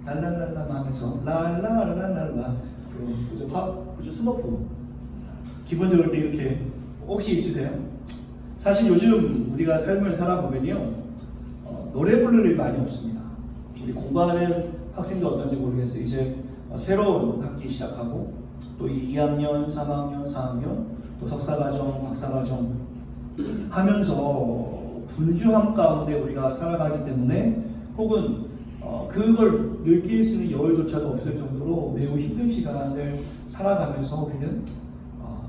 랄랄랄라 하면서 랄랄랄랄라 그죠? 스머프 기본적으로 때 이렇게 혹시 있으세요? 사실 요즘 우리가 삶을 살아보면요 노래 부를 일이 많이 없습니다. 우리 공부하는 학생도 어떤지 모르겠어요. 이제 새로운 학기 시작하고 또 이제 2학년, 3학년, 4학년 또 석사과정, 박사과정 하면서 분주함 가운데 우리가 살아가기 때문에 혹은 그걸 느낄 수 있는 여유조차도 없을 정도로 매우 힘든 시간을 살아가면서 우리는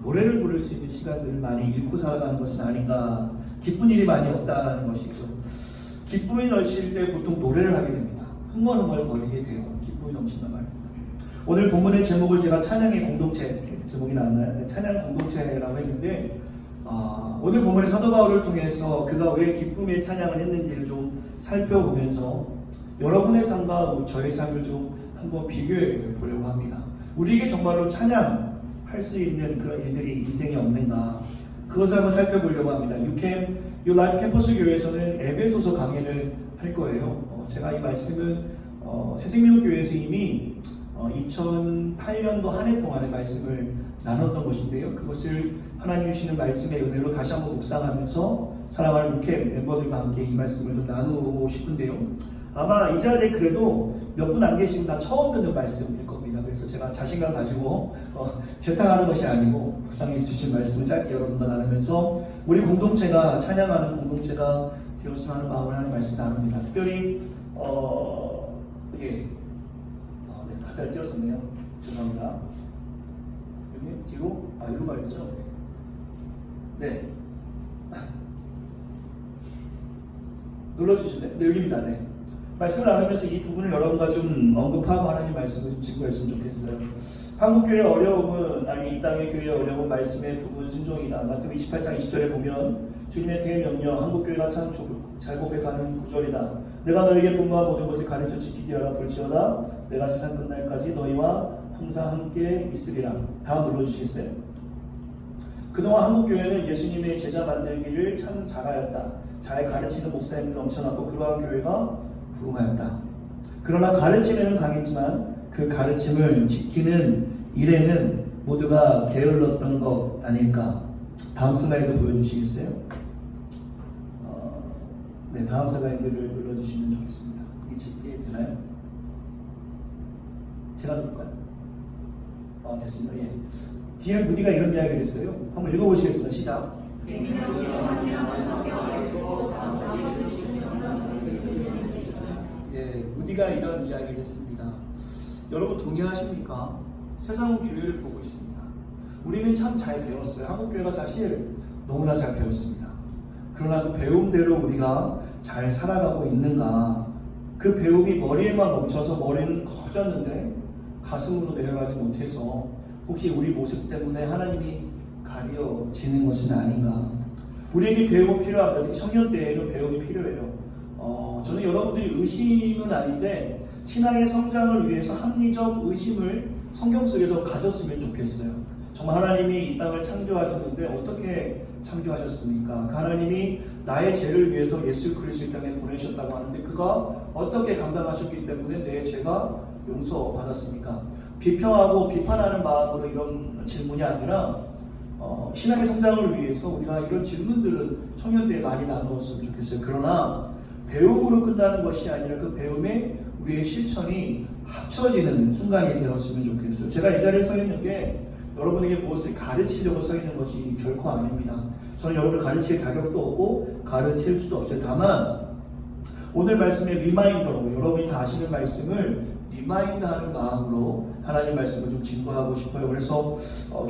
노래를 부를 수 있는 시간들을 많이 잃고 살아가는 것은 아닌가. 기쁜 일이 많이 없다는 것이죠. 기쁨이 넘칠 때 보통 노래를 하게 됩니다. 흥얼흥얼거리게 돼요. 기쁨이 넘친단 말입니다. 오늘 본문의 제목을 제가 찬양의 공동체 제목이 나왔나요? 네, 찬양 공동체라고 했는데 오늘 본문의 사도 바울을 통해서 그가 왜 기쁨의 찬양을 했는지를 좀 살펴보면서 여러분의 삶과 저의 삶을 좀 한번 비교해 보려고 합니다. 우리에게 정말로 찬양할 수 있는 그런 일들이 인생에 없는가 그것을 한번 살펴보려고 합니다. 유라이프 캠퍼스 교회에서는 에베소서 강의를 할 거예요. 제가 이 말씀은 새생명교회에서 이미 2008년도 한 해 동안의 말씀을 나눴던 것인데요. 그것을 하나님 주시는 말씀의 은혜로 다시 한번 묵상하면서 사랑하는 목회 멤버들과 함께 이 말씀을 좀 나누고 싶은데요. 아마 이 자리에 그래도 몇 분 안 계시면 다 처음 듣는 말씀일 겁니다. 그래서 제가 자신감 가지고 재탕하는 것이 아니고 묵상해 주신 말씀을 짧게 여러분과 나누면서 우리 공동체가 찬양하는 공동체가 되었으면 하는 마음을 하는 말씀 나눕니다. 특별히 가사를 띄웠었네요. 죄송합니다. 여기 뒤로 이리로 가야죠. 네. 눌러주실래요? 네, 여기입니다. 네. 말씀을 나누면서 이 부분을 여러분과 좀 언급하고 하나님 말씀을 좀 짚고했으면 좋겠어요. 한국교회의 어려움은 이 땅의 교회의 어려움은 말씀의 부분 순종이다. 마태복음 28장 20절에 보면 주님의 대명령 한국교회가 참 잘 고백하는 구절이다. 내가 너에게 분부한 모든 것을 가르쳐 지키게 하라. 볼지어다 내가 세상 끝날까지 너희와 항상 함께 있으리라. 다음 눌러주시겠어요? 그동안 한국교회는 예수님의 제자 만들기를 참 잘하였다. 잘 가르치는 목사님들 넘쳐났고 그러한 교회가 부흥하였다. 그러나 가르침에는 강했지만 그 가르침을 지키는 일에는 모두가 게을렀던 것 아닐까. 다음 슬라이드 보여주시겠어요? 네, 다음 슬라이드를 눌러주시면 좋겠습니다. 이게 찍게 되나요? 제가 누를까요? 됐습니다. 예. 뒤에 무디가 이런 이야기를 했어요. 한번 읽어보시겠습니다. 시작. 예, 무디가 이런 이야기를 했습니다. 여러분 동의하십니까? 세상은 교회를 보고 있습니다. 우리는 참 잘 배웠어요. 한국교회가 사실 너무나 잘 배웠습니다. 그러나 그 배움대로 우리가 잘 살아가고 있는가? 그 배움이 머리에만 멈춰서 머리는 커졌는데 가슴으로 내려가지 못해서 혹시 우리 모습 때문에 하나님이 가려지는 것은 아닌가? 우리에게 배움이 필요합니다. 특히 청년 때에는 배움이 필요해요. 저는 여러분들이 의심은 아닌데 신앙의 성장을 위해서 합리적 의심을 성경 속에서 가졌으면 좋겠어요. 정말 하나님이 이 땅을 창조하셨는데 어떻게 창조하셨습니까? 하나님이 나의 죄를 위해서 예수 그리스도 이 땅에 보내셨다고 하는데 그가 어떻게 감당하셨기 때문에 내 죄가 용서받았습니까? 비평하고 비판하는 마음으로 이런 질문이 아니라 신앙의 성장을 위해서 우리가 이런 질문들은 청년 때에 많이 나누었으면 좋겠어요. 그러나 배움으로 끝나는 것이 아니라 그 배움에 우리의 실천이 합쳐지는 순간이 되었으면 좋겠어요. 제가 이 자리에 서 있는 게 여러분에게 무엇을 가르치려고 서 있는 것이 결코 아닙니다. 저는 여러분을 가르칠 자격도 없고 가르칠 수도 없어요. 다만 오늘 말씀의 리마인더로 여러분이 다 아시는 말씀을 리마인드하는 마음으로 하나님 말씀을 좀 증거하고 싶어요. 그래서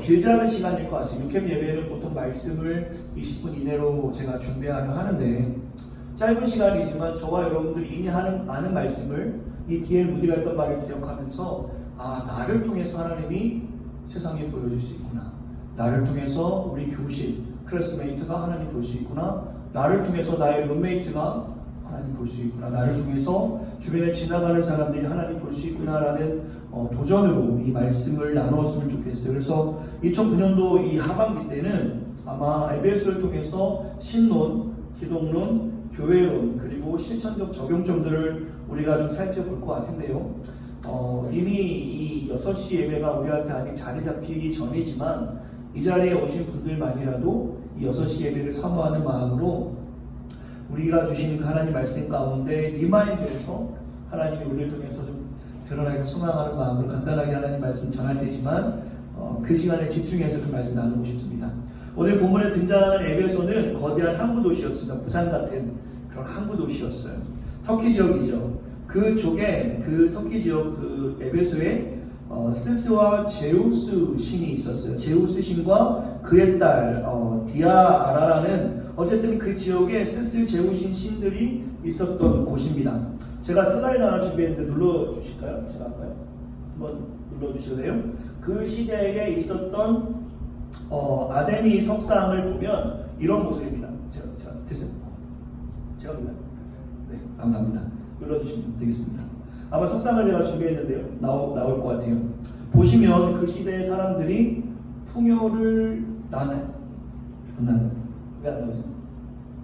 길지 않은 시간일 것 같습니다. 6캠 예배는 보통 말씀을 20분 이내로 제가 준비하려 하는데 짧은 시간이지만 저와 여러분들이 이미 아는 말씀을 이 뒤에 무디가 했던 말을 기억하면서 나를 통해서 하나님이 세상에 보여줄 수 있구나. 나를 통해서 우리 교실, 클래스메이트가 하나님 볼 수 있구나. 나를 통해서 나의 룸메이트가 하나님 볼 수 있구나. 나를 통해서 주변에 지나가는 사람들이 하나님 볼 수 있구나라는 도전으로 이 말씀을 나누었으면 좋겠어요. 그래서 2009년도 이 하반기 때는 아마 에베소를 통해서 신론, 기독론, 교회론 그리고 실천적 적용점들을 우리가 좀 살펴볼 것 같은데요. 이미 이 6시 예배가 우리한테 아직 자리 잡히기 전이지만 이 자리에 오신 분들만이라도 이 6시 예배를 사모하는 마음으로 우리가 주신 하나님 말씀 가운데 리마인드에서 하나님이 우리를 통해서 좀 드러나게 소망하는 마음으로 간단하게 하나님 말씀 전할 테지만 그 시간에 집중해서 그 말씀 나누고 싶습니다. 오늘 본문에 등장하는 에베소는 거대한 항구 도시였습니다. 부산 같은 그런 항구 도시였어요. 터키 지역이죠. 그쪽에 그 터키 지역 그 에베소에 스스와 제우스 신이 있었어요. 제우스 신과 그의 딸 디아아라라는 어쨌든 그 지역에 스스 제우신 신들이 있었던 곳입니다. 제가 슬라이드 하나 준비했는데 눌러주실까요? 제가 할까요? 한번 눌러주실래요? 그 시대에 있었던 아데미 석상을 보면 이런 모습입니다. 제가 됐습니다. 제가 눌러요. 네, 감사합니다. 눌러주시면 되겠습니다. 아마 석상을 제가 준비했는데요. 나올 것 같아요. 보시면 그 시대의 사람들이 풍요를 나나요? 안 나나요? 왜 안 나오죠?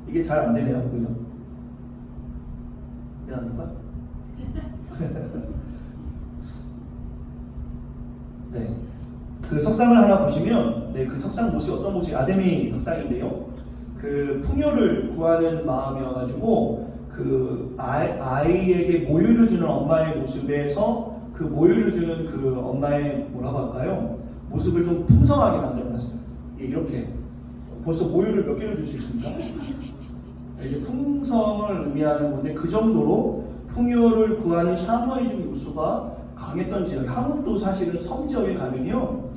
이게 잘 안 되네요. 그죠? 왜 안 될까? 네. 그 석상을 하나 보시면, 네, 그 석상 모습이 어떤 모습이 아데미 석상인데요. 그 풍요를 구하는 마음이어가지고 그 아이에게 모유를 주는 엄마의 모습에서 그 모유를 주는 그 엄마의 뭐라고 할까요? 모습을 좀 풍성하게 만들어놨어요. 이렇게 벌써 모유를 몇 개를 줄 수 있습니까? 이게 풍성을 의미하는 건데 그 정도로 풍요를 구하는 샤머니즘 요소가 강했던 지역. 한국도 사실은 섬 지역에 가면요,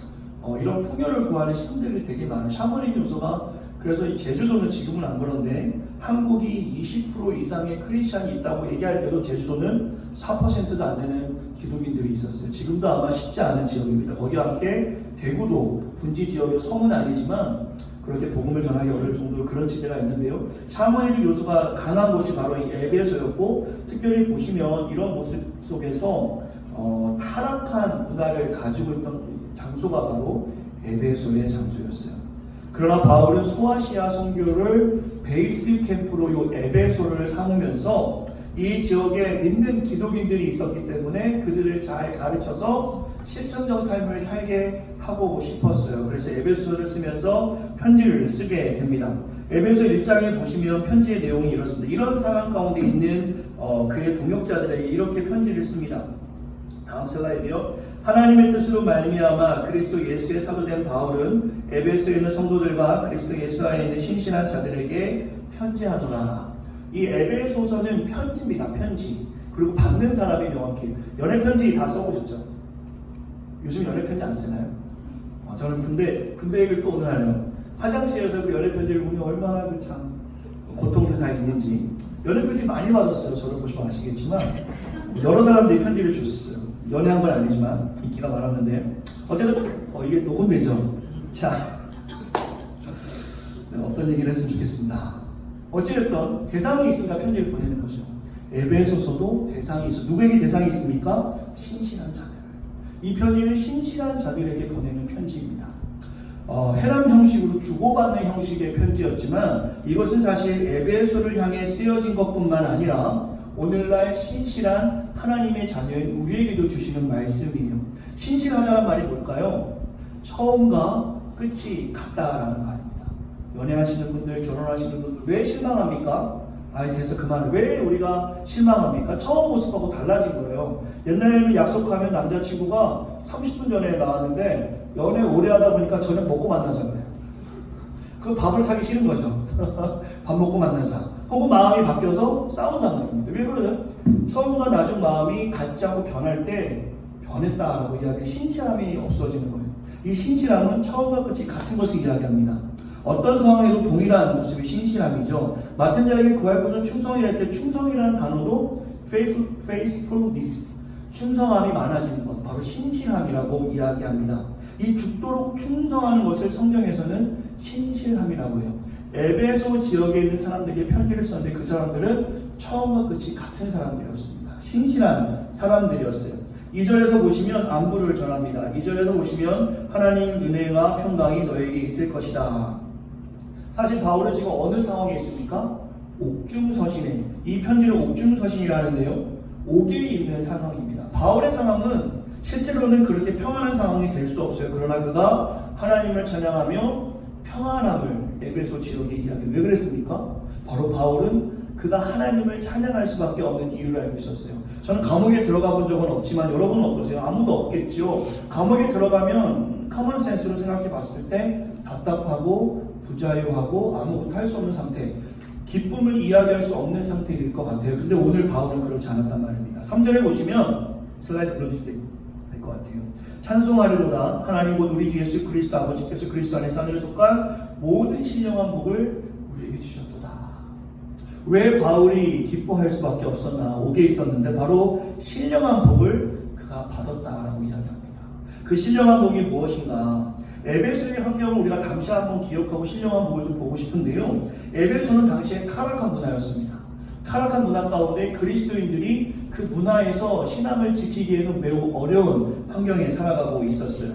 이런 풍요를 구하는 신들이 되게 많아요. 샤머니즘 요소가. 그래서 이 제주도는 지금은 안 그런데 한국이 20% 이상의 크리스찬이 있다고 얘기할 때도 제주도는 4%도 안 되는 기독인들이 있었어요. 지금도 아마 쉽지 않은 지역입니다. 거기와 함께 대구도 분지 지역의 섬은 아니지만 그렇게 복음을 전하기 어려울 정도로 그런 지대가 있는데요. 샤머니즘 요소가 강한 곳이 바로 이 에베소였고, 특별히 보시면 이런 모습 속에서 타락한 문화를 가지고 있던 장소가 바로 에베소의 장소였어요. 그러나 바울은 소아시아 선교를 베이스 캠프로 이 에베소를 삼으면서 이 지역에 믿는 기독인들이 있었기 때문에 그들을 잘 가르쳐서 실천적 삶을 살게 하고 싶었어요. 그래서 에베소를 쓰면서 편지를 쓰게 됩니다. 에베소 1장에 보시면 편지의 내용이 이렇습니다. 이런 상황 가운데 있는 그의 동역자들에게 이렇게 편지를 씁니다. 다음 슬라이드요. 하나님의 뜻으로 말미암아 그리스도 예수의 사도된 바울은 에베소에 있는 성도들과 그리스도 예수 안에 있는 신실한 자들에게 편지하노라. 이 에베소서는 편지입니다. 편지. 그리고 받는 사람이 명확히 연애 편지 다 써보셨죠? 요즘 연애 편지 안 쓰나요? 저는 군대 얘기를 또 오늘 하네요. 화장실에서 그 연애 편지를 보면 얼마나 그 참 고통도 다 있는지. 연애 편지 많이 받았어요. 저를 보시면 아시겠지만 여러 사람들이 편지를 줬었어요. 연애한 건 아니지만 인기가 많았는데 어쨌든 이게 녹음되죠. 자, 어떤 얘기를 했으면 좋겠습니다. 어찌됐든 대상이 있으니까 편지를 보내는 거죠. 에베소서도 대상이 있어. 누구에게 대상이 있습니까? 신실한 자들. 이 편지는 신실한 자들에게 보내는 편지입니다. 해람 형식으로 주고받는 형식의 편지였지만 이것은 사실 에베소를 향해 쓰여진 것뿐만 아니라 오늘날 신실한 하나님의 자녀인 우리에게도 주시는 말씀이에요. 신실하다는 말이 뭘까요? 처음과 끝이 같다라는 말입니다. 연애하시는 분들, 결혼하시는 분들 왜 실망합니까? 됐어 그만. 왜 우리가 실망합니까? 처음 모습하고 달라진 거예요. 옛날에는 약속하면 남자친구가 30분 전에 나왔는데 연애 오래 하다 보니까 저녁 먹고 만나잖아요. 그 밥을 사기 싫은 거죠. 밥 먹고 만나자. 혹은 마음이 바뀌어서 싸운다는 말입니다. 왜 그러죠? 처음과 나중 마음이 같지 않고 변할 때 변했다라고 이야기하는 신실함이 없어지는 거예요. 이 신실함은 처음과 끝이 같은 것을 이야기합니다. 어떤 상황에도 동일한 모습이 신실함이죠. 맡은 자에게 구할 것은 충성이라 할 때 충성이라는 단어도 faithfulness, 충성함이 많아지는 것, 바로 신실함이라고 이야기합니다. 이 죽도록 충성하는 것을 성경에서는 신실함이라고 해요. 에베소 지역에 있는 사람들에게 편지를 썼는데 그 사람들은 처음과 끝이 같은 사람들이었습니다. 신실한 사람들이었어요. 2절에서 보시면 안부를 전합니다. 2절에서 보시면 하나님 은혜와 평강이 너에게 있을 것이다. 사실 바울은 지금 어느 상황에 있습니까? 옥중서신에, 이 편지를 옥중서신이라는데요. 옥에 있는 상황입니다. 바울의 상황은 실제로는 그렇게 평안한 상황이 될 수 없어요. 그러나 그가 하나님을 찬양하며 평안함을 에베소 지역에 이야기. 왜 그랬습니까? 바로 바울은 그가 하나님을 찬양할 수밖에 없는 이유를 알고 있었어요. 저는 감옥에 들어가 본 적은 없지만 여러분은 어떠세요? 아무도 없겠죠. 감옥에 들어가면 커먼 센스로 생각해 봤을 때 답답하고 부자유하고 아무것도 할 수 없는 상태, 기쁨을 이야기할 수 없는 상태일 것 같아요. 근데 오늘 바울은 그렇지 않았단 말입니다. 3절에 보시면 슬라이드 불러주실 때 될 것 같아요. 찬송하리로다 하나님 곧 우리 주 예수 그리스도 아버지께서 그리스도 안에서 하늘에 속한 모든 신령한 복을 우리에게 주셨도다. 왜 바울이 기뻐할 수밖에 없었나? 옥에 있었는데 바로 신령한 복을 그가 받았다라고 이야기합니다. 그 신령한 복이 무엇인가? 에베소의 환경을 우리가 잠시 한번 기억하고 신령한 복을 좀 보고 싶은데요. 에베소는 당시에 타락한 문화였습니다. 타락한 문화 가운데 그리스도인들이 그 문화에서 신앙을 지키기에는 매우 어려운 환경에 살아가고 있었어요.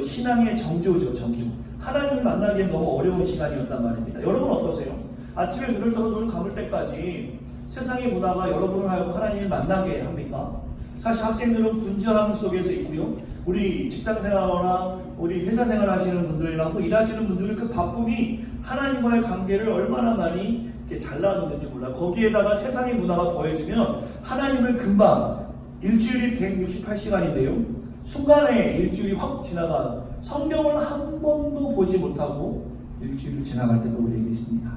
신앙의 정조죠, 정조. 하나님을 만나기엔 너무 어려운 시간이었단 말입니다. 여러분 어떠세요? 아침에 눈을 떠서 눈을 감을 때까지 세상의 문화가 여러분을 하여금 하나님을 만나게 합니까? 사실 학생들은 분주함 속에서 있고요. 우리 직장생활이나 우리 회사생활 하시는 분들이나 일하시는 분들은 그 바쁨이 하나님과의 관계를 얼마나 많이 잘라놓는지 몰라요. 거기에다가 세상의 문화가 더해지면 하나님을 금방 일주일이 168시간인데요. 순간에 일주일이 확 지나간 성경을 한 번도 보지 못하고 일주일을 지나갈 때도 우리에게 있습니다.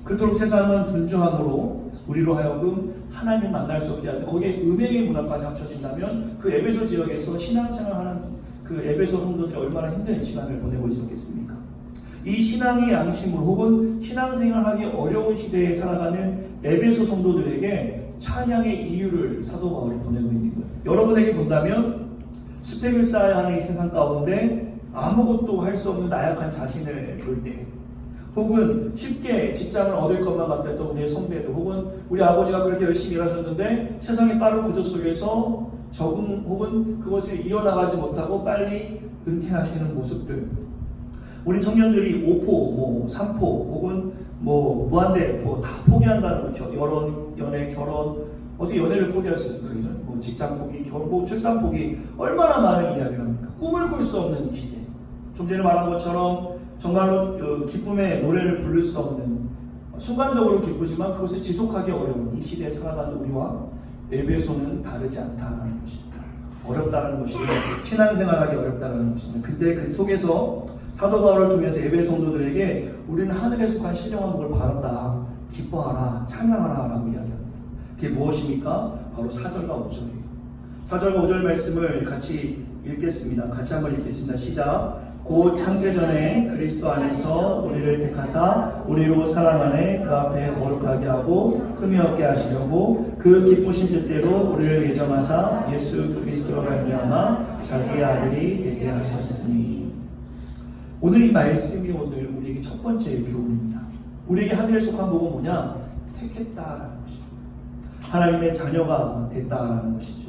그토록 세상은 분주함으로 우리로 하여금 하나님을 만날 수 없게 하는데 거기에 음행의 문화까지 합쳐진다면 그 에베소 지역에서 신앙생활하는 그 에베소 성도들이 얼마나 힘든 시간을 보내고 있었겠습니까? 이 신앙의 양심으로 혹은 신앙생활하기 어려운 시대에 살아가는 에베소 성도들에게 찬양의 이유를 사도 바울이 보내고 있는 거예요. 여러분에게 본다면 스펙을 쌓아야 하는 이 세상 가운데 아무것도 할 수 없는 나약한 자신을 볼 때, 혹은 쉽게 직장을 얻을 것만 같았던 우리의 선배들, 혹은 우리 아버지가 그렇게 열심히 일하셨는데 세상의 빠른 구조 속에서 적응 혹은 그것을 이어나가지 못하고 빨리 은퇴하시는 모습들, 우리 청년들이 5포, 3포 혹은 무한대 다 포기한다는 거, 연애, 결혼, 어떻게 연애를 포기할 수 있을까요? 직장 포기, 결혼, 출산 포기, 얼마나 많은 이야기를 합니까? 꿈을 꿀 수 없는 이 시대. 좀 전에 말한 것처럼 정말로 기쁨의 노래를 부를 수 없는, 순간적으로 기쁘지만 그것을 지속하기 어려운 이 시대에 살아가는 우리와 에베소는 다르지 않다는 것입니다. 어렵다는 것이고 신앙생활하기 어렵다는 것입니다. 근데 그 속에서 사도 바울을 통해서 에베소 성도들에게 우리는 하늘에 속한 신령한 복을 받았다, 기뻐하라, 찬양하라 라고 이야기합니다. 그게 무엇입니까? 바로 4절과 5절이에요. 4절과 5절 말씀을 같이 읽겠습니다. 같이 한번 읽겠습니다. 시작. 곧 창세전에 그리스도 안에서 우리를 택하사 우리로 사랑 안에 그 앞에 거룩하게 하고 흠이 없게 하시려고 그 기쁘신 뜻대로 우리를 예정하사 예수 그리스도로 말미암아 자기의 아들이 되게 하셨으니. 오늘 이 말씀이 오늘 우리에게 첫 번째 교훈입니다. 우리에게 하늘에 속한 복은 뭐냐? 택했다라는 것입니다. 하나님의 자녀가 됐다라는 것이죠.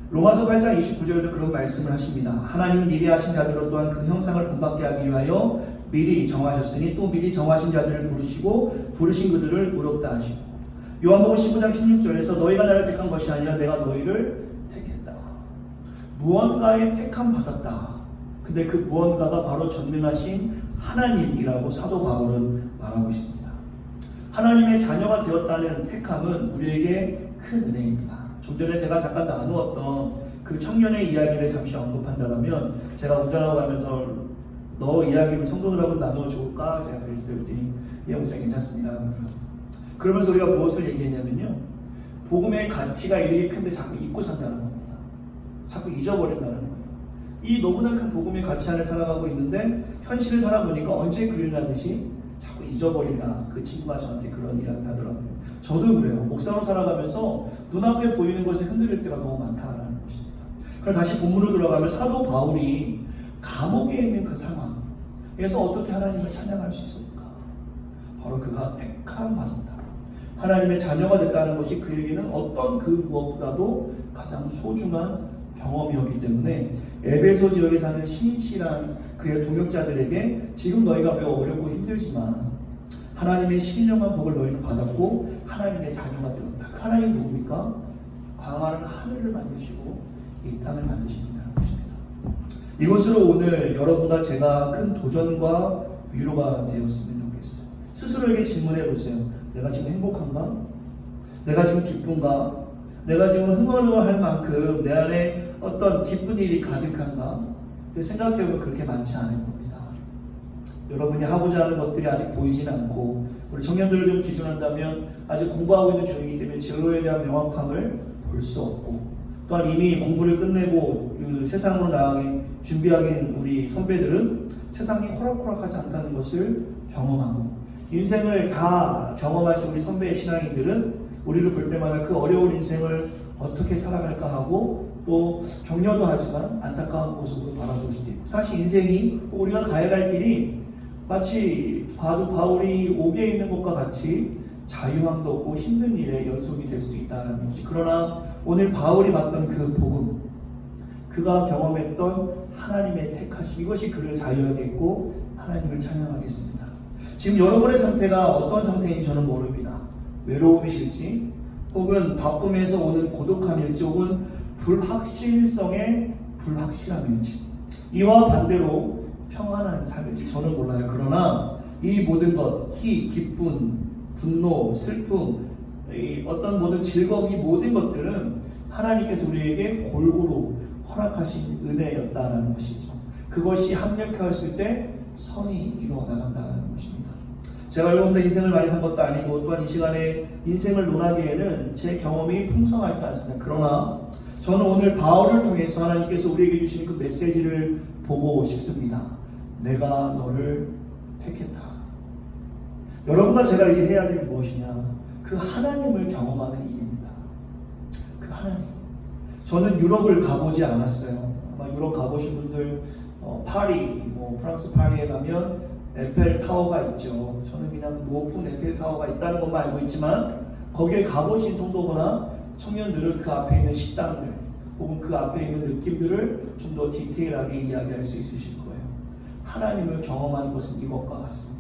로마서 8장 29절에도 그런 말씀을 하십니다. 하나님은 미리 하신 자들로 또한 그 형상을 본받게 하기 위하여 미리 정하셨으니 또 미리 정하신 자들을 부르시고 부르신 그들을 의롭다 하시고. 요한복음 15장 16절에서 너희가 나를 택한 것이 아니라 내가 너희를 택했다. 무언가에 택함 받았다. 근데 그 무언가가 바로 전능하신 하나님이라고 사도 바울은 말하고 있습니다. 하나님의 자녀가 되었다는 택함은 우리에게 큰 은혜입니다. 좀 전에 제가 잠깐 나누었던 그 청년의 이야기를 잠시 언급한다면, 제가 운전하고 가면서 너 이야기를 성도들하고 나눠줄까? 제가 그랬어요. 그랬더니 이 영상 괜찮습니다. 그러면서 우리가 무엇을 얘기했냐면요, 복음의 가치가 이렇게 큰데 자꾸 잊고 산다는 겁니다. 자꾸 잊어버린다는 거예요. 이 너무나 큰 복음의 가치 안에 살아가고 있는데 현실을 살아보니까 언제 그리나듯이 자꾸 잊어버린다. 그 친구가 저한테 그런 이야기 하더라고요. 저도 그래요. 목사로 살아가면서 눈앞에 보이는 것에 흔들릴 때가 너무 많다라는 것입니다. 그럼 다시 본문으로 돌아가면 사도 바울이 감옥에 있는 그 상황에서 어떻게 하나님을 찬양할 수 있습니까? 바로 그가 택함 받았다. 하나님의 자녀가 됐다는 것이 그에게는 어떤 그 무엇보다도 가장 소중한 경험이었기 때문에 에베소 지역에 사는 신실한 그의 동역자들에게 지금 너희가 매우 어렵고 힘들지만 하나님의 신령한 복을 너희는 받았고 하나님의 자녀가 되었다. 그 하나님 누굽니까? 방황하는 하늘을 만드시고 이 땅을 만드신다는 것입니다. 이것으로 오늘 여러분과 제가 큰 도전과 위로가 되었으면 좋겠어요. 스스로에게 질문해 보세요. 내가 지금 행복한가? 내가 지금 기쁜가? 내가 지금 흥얼흥얼할 만큼 내 안에 어떤 기쁜 일이 가득한가? 생각해보면 그렇게 많지 않을 겁니다. 여러분이 하고자 하는 것들이 아직 보이진 않고, 우리 청년들을 좀 기준한다면 아직 공부하고 있는 중이기 때문에 진로에 대한 명확함을 볼 수 없고, 또한 이미 공부를 끝내고 세상으로 나가기 준비하는 우리 선배들은 세상이 호락호락하지 않다는 것을 경험하고, 인생을 다 경험하신 우리 선배의 신앙인들은 우리를 볼 때마다 그 어려운 인생을 어떻게 살아갈까 하고 또 격려도 하지만 안타까운 모습으로 바라볼 수도 있고, 사실 인생이 우리가 가야 할 길이 마치 바울이 옥에 있는 것과 같이 자유함도 없고 힘든 일의 연속이 될 수도 있다는 것이. 그러나 오늘 바울이 봤던 그 복음, 그가 경험했던 하나님의 택하심, 이것이 그를 자유하게 했고 하나님을 찬양하겠습니다. 지금 여러분의 상태가 어떤 상태인지 저는 모릅니다. 외로움이실지, 혹은 바쁨에서 오는 고독함일지, 혹은 불확실성의 불확실함일지, 이와 반대로 평안한 삶일지 저는 몰라요. 그러나 이 모든 것, 기쁨, 분노, 슬픔, 이 어떤 모든 즐거움, 이 모든 것들은 하나님께서 우리에게 골고루 허락하신 은혜였다라는 것이죠. 그것이 합력하였을 때 선이 이루어 나간다는 것입니다. 제가 여러분들 인생을 많이 산 것도 아니고, 또한 이 시간에 인생을 논하기에는 제 경험이 풍성하지 않습니다. 그러나 저는 오늘 바울을 통해서 하나님께서 우리에게 주신 그 메시지를 보고 싶습니다. 내가 너를 택했다. 여러분과 제가 이제 해야 할 일이 무엇이냐? 그 하나님을 경험하는 일입니다. 그 하나님. 저는 유럽을 가보지 않았어요. 아마 유럽 가보신 분들, 파리, 프랑스 파리에 가면 에펠 타워가 있죠. 저는 그냥 높은 에펠 타워가 있다는 것만 알고 있지만, 거기에 가보신 성도거나 청년들은 그 앞에 있는 식당들, 혹은 그 앞에 있는 느낌들을 좀 더 디테일하게 이야기할 수 있으실 거예요. 하나님을 경험하는 것은 이것과 같습니다.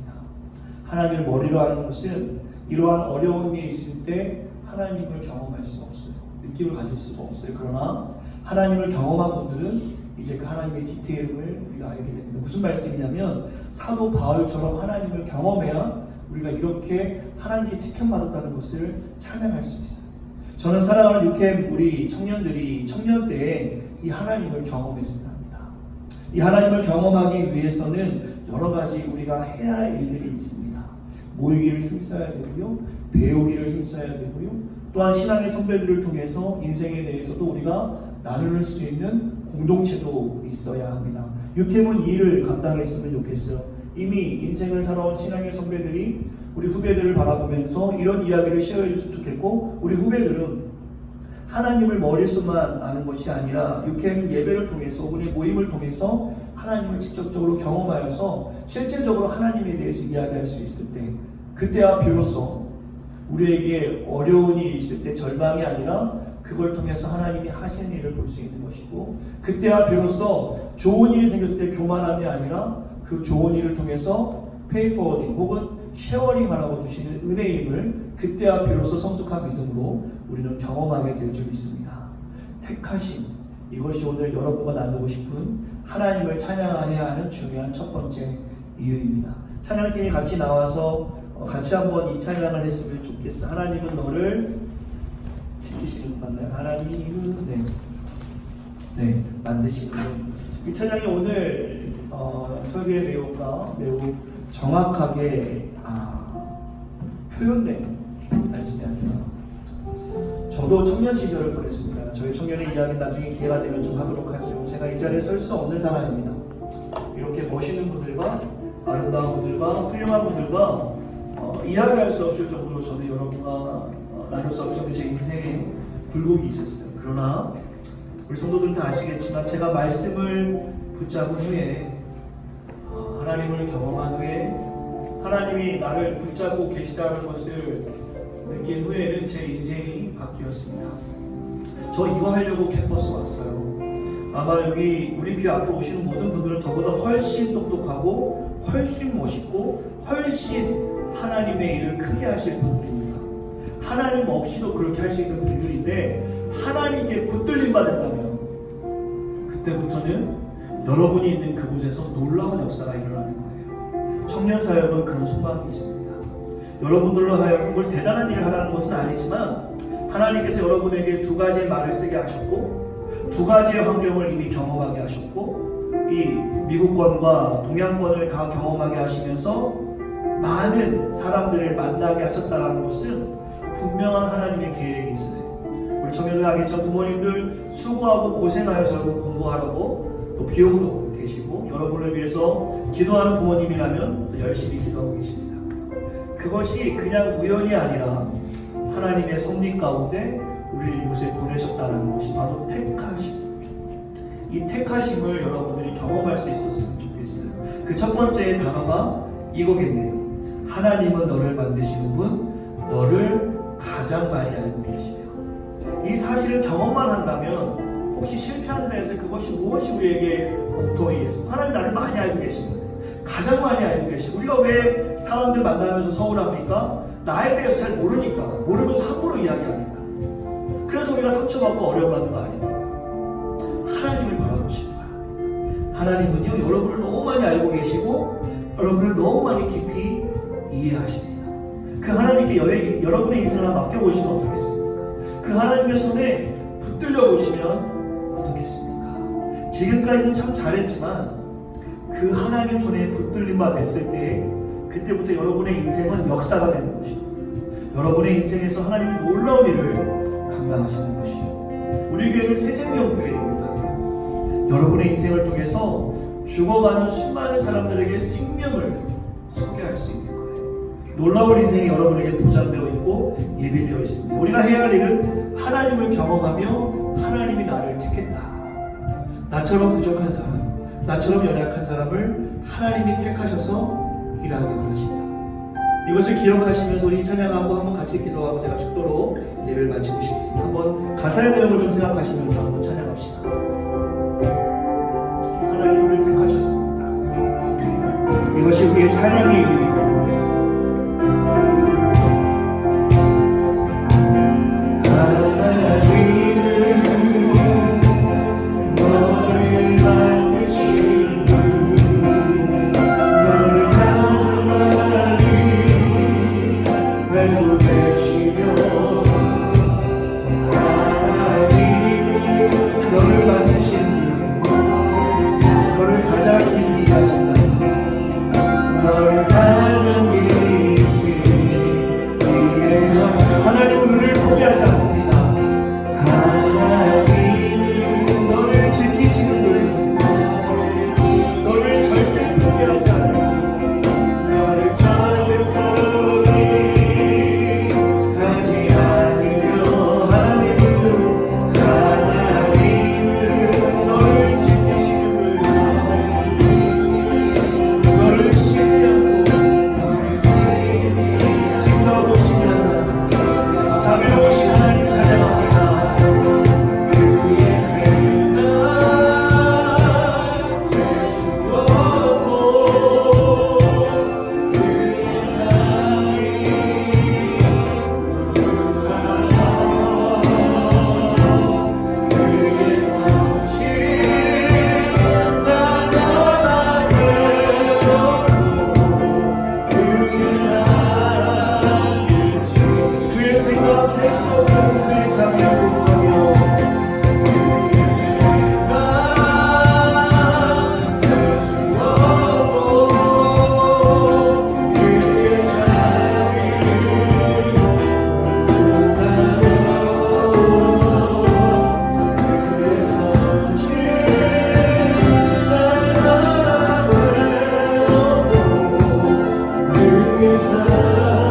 하나님을 머리로 하는 것은 이러한 어려운 일이 있을 때 하나님을 경험할 수가 없어요. 느낌을 가질 수가 없어요. 그러나 하나님을 경험한 분들은 이제 그 하나님의 디테일을 우리가 알게 됩니다. 무슨 말씀이냐면, 사도 바울처럼 하나님을 경험해야 우리가 이렇게 하나님께 택함받았다는 것을 찬양할 수 있어요. 저는 사랑하는 육캠 우리 청년들이 청년 때에 이 하나님을 경험했어야 합니다. 이 하나님을 경험하기 위해서는 여러 가지 우리가 해야 할 일들이 있습니다. 모이기를 힘써야 되고요, 배우기를 힘써야 되고요, 또한 신앙의 선배들을 통해서 인생에 대해서도 우리가 나눌 수 있는 공동체도 있어야 합니다. 육캠은 이 일을 감당했으면 좋겠어요. 이미 인생을 살아온 신앙의 선배들이 우리 후배들을 바라보면서 이런 이야기를 쉐어해 줬으면 좋겠고, 우리 후배들은 하나님을 머릿속만 아는 것이 아니라 육캠 예배를 통해서, 우리 모임을 통해서 하나님을 직접적으로 경험하여서 실제적으로 하나님에 대해서 이야기할 수 있을 때, 그때야 비로소 우리에게 어려운 일이 있을 때 절망이 아니라 그걸 통해서 하나님이 하시는 일을 볼 수 있는 것이고, 그때야 비로소 좋은 일이 생겼을 때 교만함이 아니라 그 좋은 일을 통해서 pay forwarding 혹은 쉐어링 하라고 주시는 은혜임을 그때야 비로소 성숙한 믿음으로 우리는 경험하게 될 줄 믿습니다. 택하심, 이것이 오늘 여러분과 나누고 싶은 하나님을 찬양해야 하는 중요한 첫 번째 이유입니다. 찬양팀이 같이 나와서 같이 한번 이 찬양을 했으면 좋겠어요. 하나님은 너를 지키시는 것 같나요? 하나님은 만드시는 이 찬양이 오늘 설교의 내용과 매우 정확하게 표현된 말씀이 아니라, 저도 청년 시절을 보냈습니다. 저희 청년의 이야기는 나중에 기회가 되면 좀 하도록 하죠. 제가 이 자리에 설 수 없는 상황입니다. 이렇게 멋있는 분들과 아름다운 분들과 훌륭한 분들과 이야기할 수 없을 정도로 저는 여러분과 나눌 수 없을 정도로 제 인생에 굴곡이 있었어요. 그러나 우리 성도들은 다 아시겠지만, 제가 말씀을 붙잡은 후에, 하나님을 경험한 후에, 하나님이 나를 붙잡고 계시다는 것을 느낀 후에는 제 인생이 바뀌었습니다. 저 이거 하려고 캠퍼스 왔어요. 아마 여기 우리 비 앞으로 오시는 모든 분들은 저보다 훨씬 똑똑하고 훨씬 멋있고 훨씬 하나님의 일을 크게 하실 분들입니다. 하나님 없이도 그렇게 할 수 있는 분들인데, 하나님께 붙들림 받는다면 그때부터는 여러분이 있는 그곳에서 놀라운 역사가 일어나는 거예요. 청년 사역은 그런 소망이 있습니다. 여러분들로 하여금 뭘 대단한 일을 하라는 것은 아니지만 하나님께서 여러분에게 두 가지의 말을 쓰게 하셨고 두 가지의 환경을 이미 경험하게 하셨고 이 미국권과 동양권을 다 경험하게 하시면서 많은 사람들을 만나게 하셨다는 것은 분명한 하나님의 계획이 있으세요. 우리 청년들 하겠죠. 부모님들 수고하고 고생하여서 공부하라고 또 비용도 되시고 여러분을 위해서 기도하는 부모님이라면 또 열심히 기도하고 계십니다. 그것이 그냥 우연이 아니라 하나님의 섭리 가운데 우리를 이곳에 보내셨다는 것이 바로 택하심. 이 택하심을 여러분들이 경험할 수 있었으면 좋겠어요. 그 첫 번째 단어가 이거겠네요. 하나님은 너를 만드시는 분, 너를 가장 많이 알고 계시며. 이 사실을 경험만 한다면 혹시 실패한다 해서 그것이 무엇이 우리에게 공통이겠습니까? 하나님 나를 많이 알고 계십니다. 가장 많이 알고 계시고 우리가 왜 사람들 만나면서 서운합니까? 나에 대해서 잘 모르니까 모르면서 함부로 이야기하니까 그래서 우리가 상처받고 어려움받는 거 아닙니까? 하나님을 바라보시는 거예요. 하나님은요 여러분을 너무 많이 알고 계시고 여러분을 너무 많이 깊이 이해하십니다. 그 하나님께 여러분의 인생을 맡겨보시면 어떻겠습니까? 그 하나님의 손에 붙들려 보시면 어떻겠습니까? 지금까지는 참 잘했지만 그 하나님 손에 붙들림 바 됐을 때 그때부터 여러분의 인생은 역사가 되는 것입니다. 여러분의 인생에서 하나님의 놀라운 일을 감당하시는 것이에요. 우리 교회는 새생명교회입니다. 여러분의 인생을 통해서 죽어가는 수많은 사람들에게 생명을 소개할 수 있는 거예요. 놀라운 인생이 여러분에게 보장되어 있고 예비되어 있습니다. 우리가 해야 할 일은 하나님을 경험하며 하나님이 나를 택했다. 나처럼 부족한 사람, 나처럼 연약한 사람을 하나님이 택하셔서 일하기 원하신다. 이것을 기억하시면서 우리 찬양하고 한번 같이 기도하고 제가 죽도록 예를 마치고 싶습니다. 한번 가사의 내용을 좀 생각하시면서 한번 찬양합시다. 하나님 우리를 택하셨습니다. 이것이 우리의 찬양의 의미입니다. 그 사랑